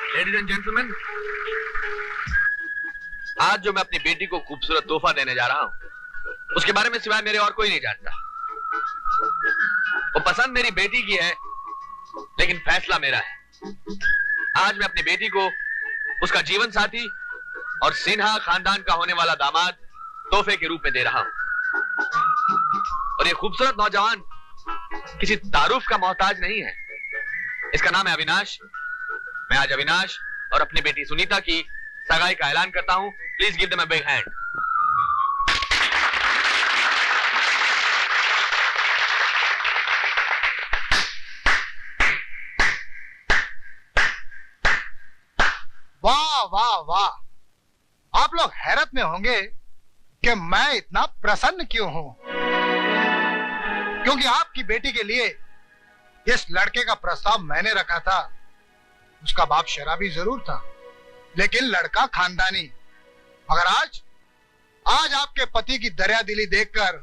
Ladies and gentleman, आज जो मैं अपनी बेटी को खूबसूरत तोहफा देने जा रहा हूं, उसके बारे में सिवाय मेरे और कोई नहीं जानता। वो पसंद मेरी बेटी की है, लेकिन फैसला मेरा है। आज मैं अपनी बेटी को उसका जीवन साथी और सिन्हा खानदान का होने वाला दामाद तोहफे के रूप में दे रहा हूं। और ये खूबसूरत नौजवान किसी तारुफ का मोहताज नहीं है। इसका नाम है अविनाश। मैं आज अविनाश और अपनी बेटी सुनीता की सगाई का ऐलान करता हूं। Please give them a big hand. वाह वाह वाह, आप लोग हैरत में होंगे कि मैं इतना प्रसन्न क्यों हूं, क्योंकि आपकी बेटी के लिए इस लड़के का प्रस्ताव मैंने रखा था। उसका बाप शराबी जरूर था, लेकिन लड़का खानदानी। मगर आज आपके पति की दरियादिली देखकर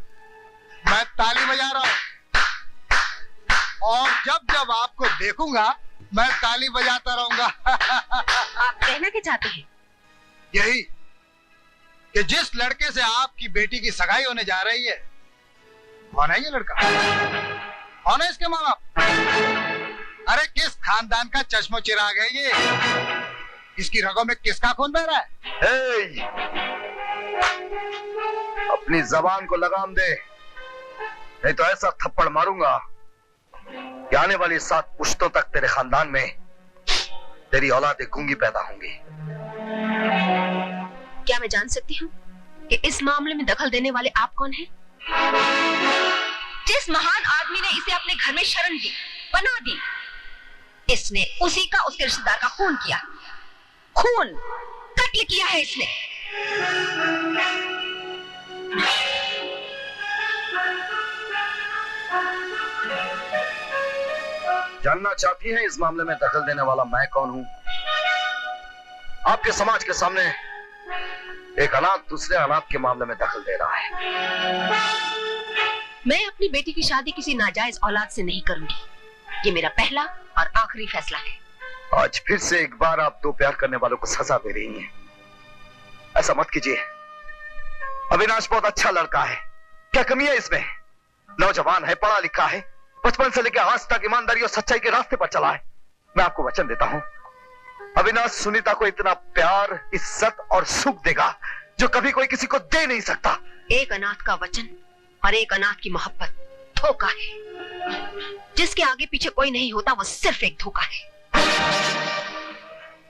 मैं ताली बजा रहा हूं, और जब जब आपको देखूंगा मैं ताली बजाता रहूंगा। आप कहना क्या चाहते हैं? यही कि जिस लड़के से आपकी बेटी की सगाई होने जा रही है, कौन है ये लड़का? कौन है इसके माँ बाप? अरे किस खानदान का चश्मो चिराग है ये? इसकी रगों में किसका खून बह रहा है? अपनी जबान को लगाम दे, नहीं तो ऐसा थप्पड़ मारूंगा कि आने वाली 7 पुश्तों तक तेरे खानदान में तेरी औलादें गूंगी पैदा होंगी। क्या मैं जान सकती हूँ कि इस मामले में दखल देने वाले आप कौन हैं? जिस महान आदमी ने इसे अपने घर में शरण दी, पनाह दी, इसने उसी का उसके रिश्तेदार का खून किया। खून कत्ल किया है इसने। जानना चाहती हैं इस मामले में दखल देने वाला मैं कौन हूं? आपके समाज के सामने एक अनाथ दूसरे अनाथ के मामले में दखल दे रहा है। मैं अपनी बेटी की शादी किसी नाजायज औलाद से नहीं करूंगी। ये मेरा पहला और आखिरी फैसला है। आज फिर से एक बार आप 2 प्यार करने वालों को सजा दे रही हैं। ऐसा मत कीजिए। अविनाश बहुत अच्छा लड़का है, क्या कमी है इसमें? नौजवान है, पढ़ा लिखा है, बचपन से लेकर आज तक ईमानदारी और सच्चाई के रास्ते पर चला है। मैं आपको वचन देता हूं, अविनाश सुनीता को इतना प्यार, इज्जत और सुख देगा जो कभी कोई किसी को दे नहीं सकता। एक अनाथ का वचन और एक अनाथ की मोहब्बत धोखा है। जिसके आगे पीछे कोई नहीं होता वो सिर्फ एक धोखा है,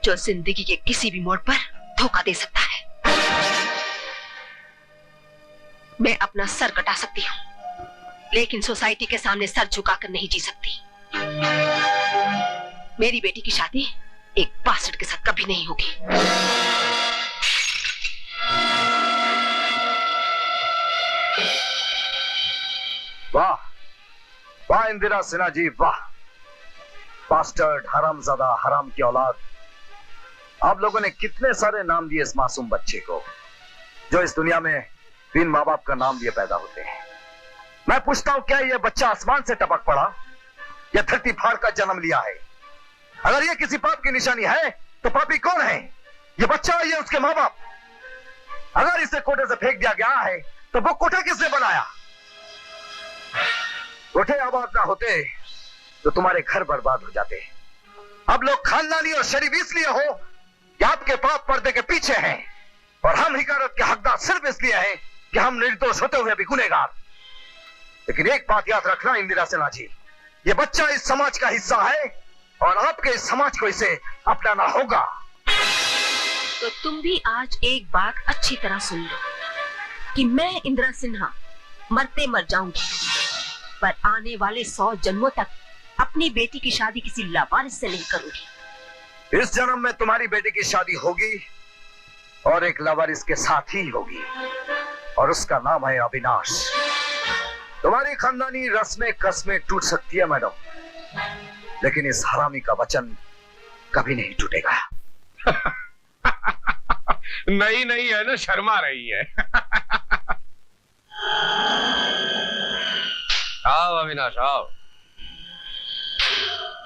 जो जिंदगी के किसी भी मोड़ पर धोखा दे सकता है। मैं अपना सर कटा सकती हूँ, लेकिन सोसाइटी के सामने सर झुकाकर नहीं जी सकती। मेरी बेटी की शादी एक बास्टर्ड के साथ कभी नहीं होगी। वाह वाह इंदिरा सिन्हा जी, वाह। बास्टर्ड, हरामजादा, हराम की औलाद। आप लोगों ने कितने सारे नाम दिए इस मासूम बच्चे को, जो इस दुनिया में बिन माँ बाप का नाम लिए पैदा होते हैं। मैं पूछता हूं, क्या यह बच्चा आसमान से टपक पड़ा या धरती फाड़ का जन्म लिया है? अगर यह किसी पाप की निशानी है तो पापी कौन है? यह बच्चा या उसके माँ बाप? अगर इसे कोठे से फेंक दिया गया है तो वो कोठा किसने बनाया? कोठे आबाद ना होते तो तुम्हारे घर बर्बाद हो जाते। अब लोग खानदानी और शरीफ इसलिए हो कि आपके पाप पर्दे के पीछे हैं, और हम हिकारत के हकदार सिर्फ इसलिए हैं कि हम निर्दोष होते हुए भी गुनहगार। लेकिन एक बात याद रखना इंदिरा सिन्हा जी, ये बच्चा इस समाज का हिस्सा है और आपके इस समाज को इसे अपनाना होगा। तो तुम भी आज एक बात अच्छी तरह सुन लो कि मैं इंदिरा सिन्हा मरते मर जाऊंगी, पर आने वाले 100 जन्मों तक अपनी बेटी की शादी किसी लावारिस से नहीं करूंगी। इस जन्म में तुम्हारी बेटी की शादी होगी और एक लावारिस के साथ ही होगी, और उसका नाम है अविनाश। तुम्हारी खानदानी रस्में कस्में टूट सकती है मैडम, लेकिन इस हरामी का वचन कभी नहीं टूटेगा। नहीं नहीं है ना, शर्मा रही है। आओ अविनाश आओ।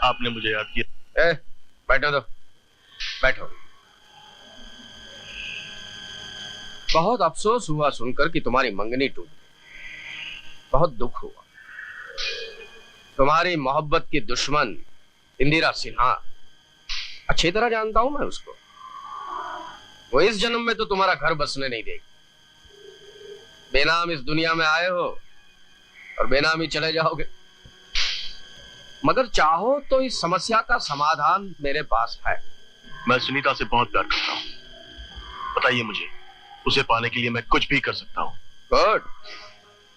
आपने मुझे याद किया। बैठो तो। बैठो। बहुत अफसोस हुआ सुनकर कि तुम्हारी मंगनी टूट गई। बहुत दुख हुआ। तुम्हारी मोहब्बत की दुश्मन इंदिरा सिन्हा, अच्छी तरह जानता हूं मैं उसको। वो इस जन्म में तो तुम्हारा घर बसने नहीं देगी। बेनाम इस दुनिया में आए हो और बेनाम ही चले जाओगे। मगर चाहो तो इस समस्या का समाधान मेरे पास है। मैं सुनीता से बहुत प्यार करता हूँ, बताइए मुझे, उसे पाने के लिए मैं कुछ भी कर सकता हूँ। Good,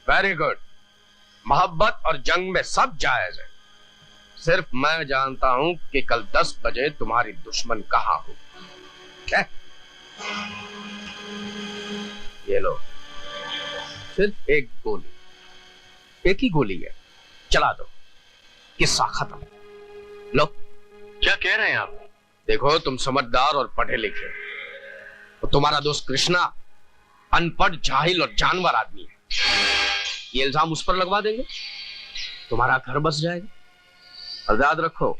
very good. मोहब्बत और जंग में सब जायज है। सिर्फ मैं जानता हूं कि कल 10 बजे तुम्हारी दुश्मन कहां हो। ये लो, सिर्फ एक गोली, एक ही गोली है, चला दो, किस्सा खत्म। लो। क्या कह रहे हैं आप? देखो, तुम समझदार और पढ़े लिखे, तो तुम्हारा दोस्त कृष्णा अनपढ़, जाहिल और जानवर आदमी है। ये इल्जाम उस पर लगवा देंगे, तुम्हारा घर बस जाएगा। और याद रखो,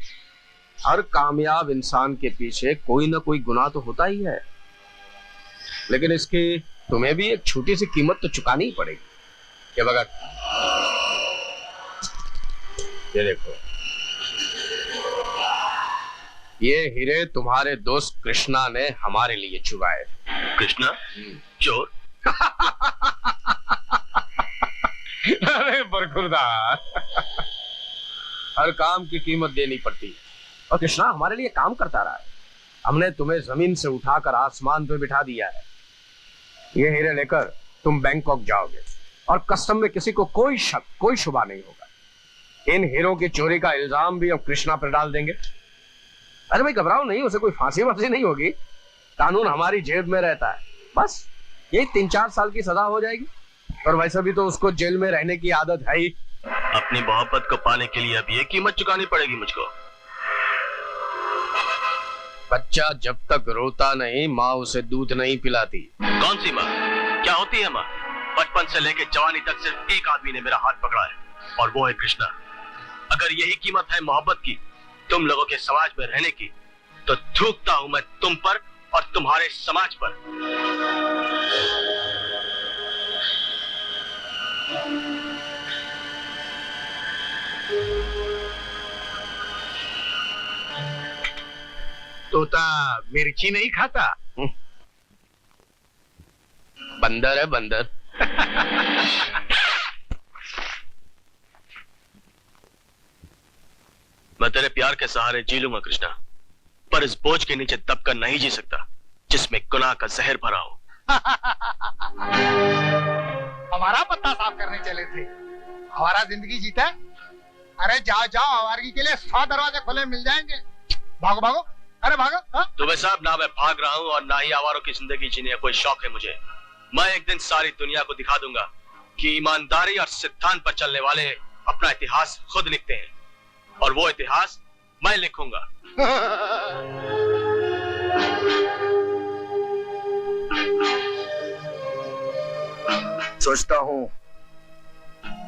हर कामयाब इंसान के पीछे कोई ना कोई गुनाह तो होता ही है, लेकिन इसकी तुम्हें भी एक छोटी सी कीमत तो चुकानी ही पड़ेगी। ये भगत, ये देखो, ये हीरे तुम्हारे दोस्त कृष्णा ने हमारे लिए चुराए। कृष्णा चोर? अरे बरखुरदार, हर काम की कीमत देनी पड़ती है, और कृष्णा हमारे लिए काम करता रहा है। हमने तुम्हें जमीन से उठाकर आसमान पे बिठा दिया है। ये हीरे लेकर तुम बैंकॉक जाओगे और कस्टम में किसी को कोई शक, कोई शुबा नहीं होगा। इन हीरों की चोरी का इल्जाम भी हम कृष्णा पर डाल देंगे। अरे भाई घबराओ नहीं, उसे कोई फांसी वांसी नहीं होगी। कानून हमारी जेब में रहता है। बस यही 3-4 साल की सजा हो जाएगी, और वैसे भी तो उसको जेल में रहने की आदत है ही। अपनी मोहब्बत को पाने के लिए अब ये कीमत चुकानी पड़ेगी मुझको। बच्चा जब तक रोता नहीं, माँ उसे दूध नहीं पिलाती। कौन सी माँ? क्या होती है माँ? बचपन से लेकर जवानी तक सिर्फ एक आदमी ने मेरा हाथ पकड़ा है, और वो है कृष्णा। अगर यही कीमत है मोहब्बत की, तुम लोगों के समाज में रहने की, तो थूकता हूं मैं तुम पर और तुम्हारे समाज पर। तोता मिर्ची नहीं खाता? बंदर है बंदर। मैं तेरे प्यार के सहारे जी लूंगा कृष्णा, पर इस बोझ के नीचे दबकर नहीं जी सकता जिसमें गुनाह का जहर भरा हो। हमारा पत्ता साफ करने चले थे, हमारा जिंदगी जीता है। अरे जाओ जाओ, आवारगी के लिए 100 दरवाजे खुले मिल जाएंगे। भागो भागो, अरे भागो। तुम्हें साहब, ना मैं भाग रहा हूं और ना ही आवारों की जिंदगी जीने का कोई शौक है मुझे। मैं एक दिन सारी दुनिया को दिखा दूंगा कि ईमानदारी और सिद्धांत पर चलने वाले अपना इतिहास खुद लिखते हैं, और वो इतिहास मैं लिखूंगा। सोचता हूं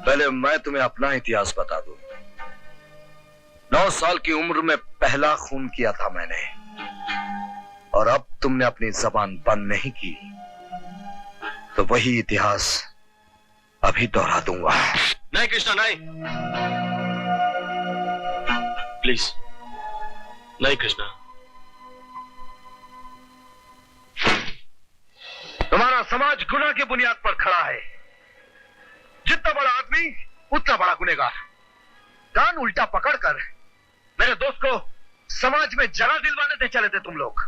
पहले मैं तुम्हें अपना इतिहास बता दूं। 9 साल की उम्र में पहला खून किया था मैंने, और अब तुमने अपनी जबान बंद नहीं की, तो वही इतिहास अभी दोहरा दूंगा। नहीं कृष्णा, नहीं, प्लीज नहीं कृष्णा। तुम्हारा समाज गुनाह की बुनियाद पर खड़ा है। जितना बड़ा आदमी उतना बड़ा गुनहगार। कान उल्टा पकड़कर मेरे दोस्त को समाज में जरा दिलवाने थे चले थे तुम लोग।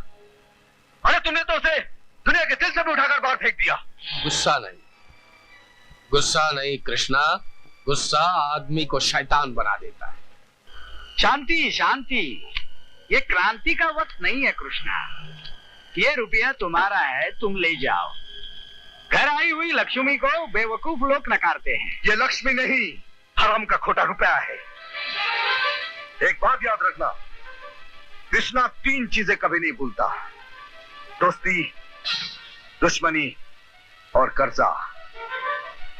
अरे तुमने तो उसे दुनिया के दिल से भी उठाकर बाहर फेंक दिया। गुस्सा नहीं, गुस्सा नहीं कृष्णा, गुस्सा आदमी को शैतान बना देता है। शांति शांति, ये क्रांति का वक्त नहीं है कृष्णा। ये रुपया तुम्हारा है, तुम ले जाओ। घर आई हुई लक्ष्मी को बेवकूफ लोग नकारते हैं। ये लक्ष्मी नहीं, हराम का खोटा रुपया है। एक बात याद रखना, कृष्णा 3 चीजें कभी नहीं भूलता: दोस्ती, दुश्मनी और कर्जा।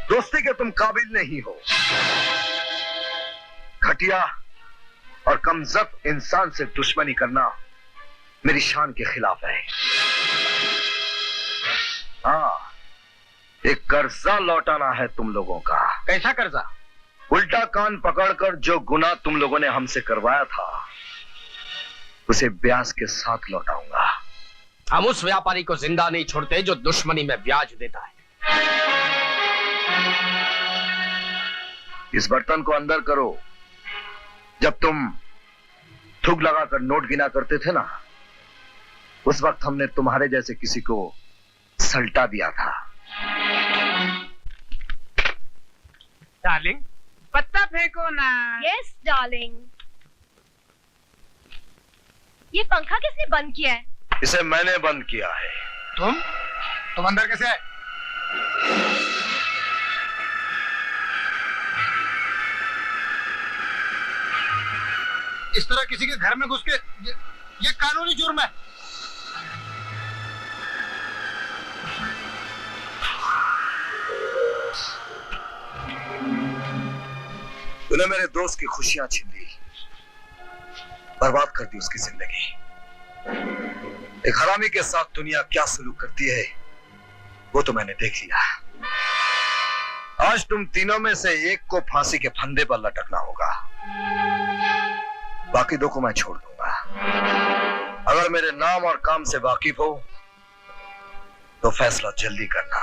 दोस्ती के तुम काबिल नहीं हो। घटिया और कमजोर इंसान से दुश्मनी करना मेरी शान के खिलाफ है। हाँ, एक कर्जा लौटाना है तुम लोगों का। कैसा कर्जा? उल्टा कान पकड़कर जो गुनाह तुम लोगों ने हमसे करवाया था उसे ब्याज के साथ लौटाऊंगा। हम उस व्यापारी को जिंदा नहीं छोड़ते जो दुश्मनी में ब्याज देता है। इस बर्तन को अंदर करो। जब तुम थूक लगाकर नोट गिना करते थे ना, उस वक्त हमने तुम्हारे जैसे किसी को सल्टा दिया था। डार्लिंग, पत्ता फेंको ना। Yes darling. ये पंखा किसने बंद किया है? इसे मैंने बंद किया है। तुम अंदर कैसे आए? इस तरह किसी के घर में घुस के ये कानूनी जुर्म है। तूने मेरे दोस्त की खुशियां छीन ली, बर्बाद कर दी उसकी जिंदगी। एक हरामी के साथ दुनिया क्या सलूक करती है वो तो मैंने देख लिया। आज तुम तीनों में से एक को फांसी के फंदे पर लटकना होगा, बाकी दो को मैं छोड़ दूंगा। अगर मेरे नाम और काम से वाकिफ हो तो फैसला जल्दी करना।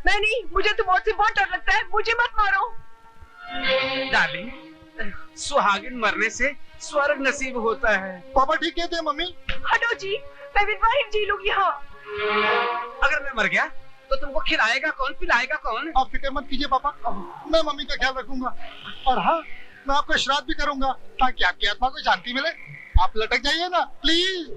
मैं नहीं, मुझे तो बहुत डर लगता है, मुझे मत मारो। डार्लिंग, सुहागिन मरने से स्वर्ग नसीब होता है। पापा ठीक कहते हैं मम्मी। हटो जी, मैं विधवाहीन जी लूंगी। यहाँ अगर मैं मर गया तो तुमको खिलाएगा कौन, पिलाएगा कौन? आप फिक्र मत कीजिए पापा, मैं मम्मी का ख्याल रखूंगा। और हाँ, मैं आपको श्राद्ध भी करूंगा ताकि आपकी आत्मा को शांति मिले। आप लटक जाइए ना प्लीज।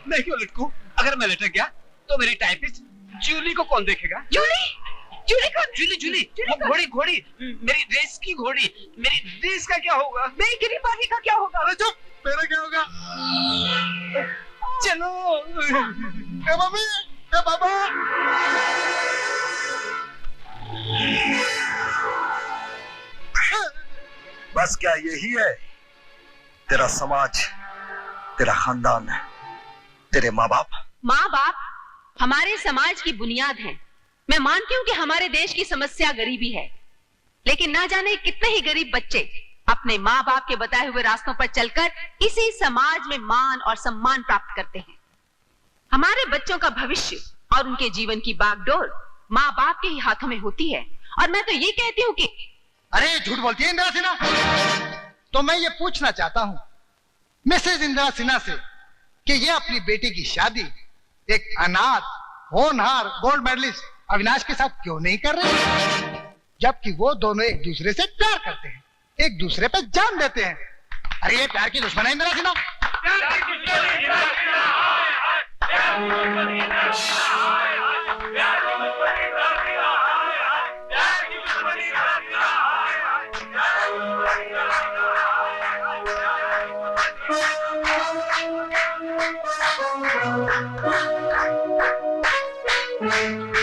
मैं क्यों लटकूं? अगर मैं लटक गया तो मेरी टाइपिस्ट जूली को कौन देखेगा? जूली कौन? जूली घोड़ी, मेरी रेस की घोड़ी। मेरी रेस का क्या होगा? मेरी गिरीबाजी का क्या होगा? अरे चुप, मेरा क्या होगा? चलो। ए मम्मी, ए पापा। बस क्या यही है? तेरा समाज, तेरा खानदान, तेरे माँ बाप? माँ बाप हमारे समाज की बुनियाद हैं। मैं मानती हूँ कि हमारे देश की समस्या गरीबी है, लेकिन ना जाने कितने ही गरीब बच्चे अपने माँ बाप के बताए हुए रास्तों पर चलकर इसी समाज में मान और सम्मान प्राप्त करते हैं। हमारे बच्चों का भविष्य और उनके जीवन की बागडोर माँ बाप के ही हाथों में होती है। और मैं तो ये कहती हूँ कि अरे झूठ बोलती है इंदिरा सिन्हा। तो मैं ये पूछना चाहता हूँ मिसेज इंदिरा सिन्हा से कि ये अपनी बेटी की शादी एक अनाथ, होनहार गोल्ड मेडलिस्ट अविनाश के साथ क्यों नहीं कर रहे, जबकि वो दोनों एक दूसरे से प्यार करते हैं, एक दूसरे पे जान देते हैं। अरे ये प्यार की दुश्मन है इंदिरा सिन्हा। Thank you.